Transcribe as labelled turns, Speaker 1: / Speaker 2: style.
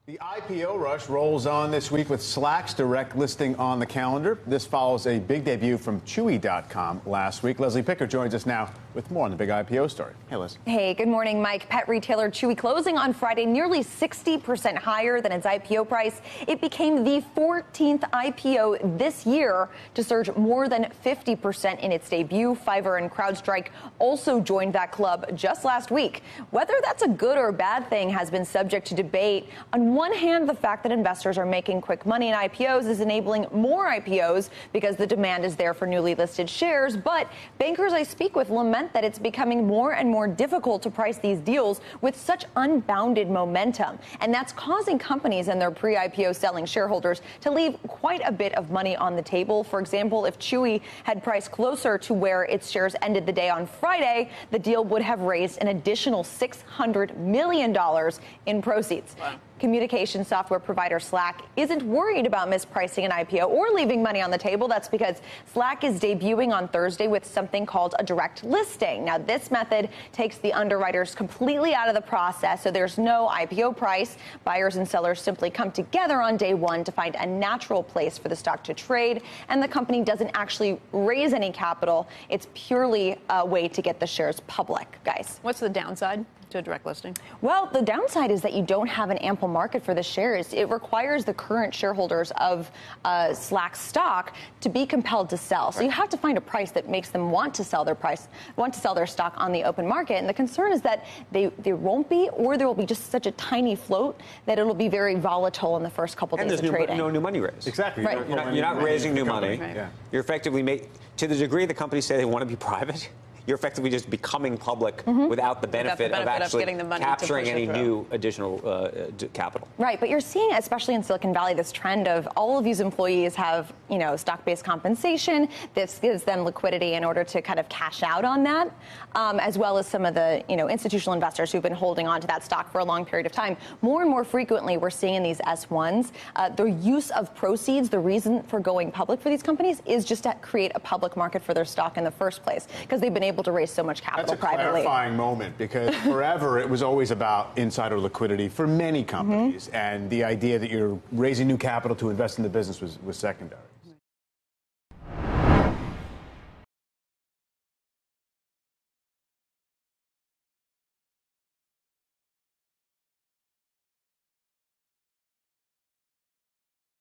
Speaker 1: The IPO rush rolls on this week with Slack's direct listing on the calendar. This follows a big debut from Chewy.com last week. Leslie Picker joins us now with more on the big IPO story. Hey, Liz.
Speaker 2: Hey, good morning, Mike. Pet retailer Chewy closing on Friday nearly 60% higher than its IPO price. It became the 14th IPO this year to surge more than 50% in its debut. Fiverr and CrowdStrike also joined that club just last week. Whether that's a good or bad thing has been subject to debate. On one hand, the fact that investors are making quick money in IPOs is enabling more IPOs because the demand is there for newly listed shares. But bankers I speak with lament that it's becoming more and more difficult to price these deals with such unbounded momentum. And that's causing companies and their pre-IPO selling shareholders to leave quite a bit of money on the table. For example, if Chewy had priced closer to where its shares ended the day on Friday, the deal would have raised an additional $600 million in proceeds. Wow. Communication software provider Slack isn't worried about mispricing an IPO or leaving money on the table. That's because Slack is debuting on Thursday with something called a direct listing. Now, this method takes the underwriters completely out of the process, so there's no IPO price. Buyers and sellers simply come together on day one to find a natural place for the stock to trade, and the company doesn't actually raise any capital. It's purely a way to get the shares public, guys.
Speaker 3: What's the downside to a direct listing?
Speaker 2: Well, the downside is that you don't have an ample market for the shares. It requires the current shareholders of Slack stock to be compelled to sell. So you have to find a price that makes them want to sell their stock on the open market. And the concern is that there won't be, or there will be just such a tiny float that it'll be very volatile in the first couple days of trading.
Speaker 4: And there's no new money raised.
Speaker 1: Exactly.
Speaker 2: Right.
Speaker 4: You're not raising new money.
Speaker 3: Right.
Speaker 1: Yeah.
Speaker 4: You're effectively to the degree the companies say they want to be private, you're effectively just becoming public without the benefit of actually
Speaker 3: getting the money
Speaker 4: capturing
Speaker 3: to push
Speaker 4: any
Speaker 3: it through.
Speaker 4: new additional capital.
Speaker 2: Right, but you're seeing, especially in Silicon Valley, this trend of all of these employees have, stock-based compensation. This gives them liquidity in order to kind of cash out on that, as well as some of the, institutional investors who've been holding on to that stock for a long period of time. More and more frequently, we're seeing in these S1s, the use of proceeds, the reason for going public for these companies is just to create a public market for their stock in the first place, because they've been able to raise so much capital privately.
Speaker 1: That's a clarifying moment, because forever it was always about insider liquidity for many companies, and the idea that you're raising new capital to invest in the business was secondary.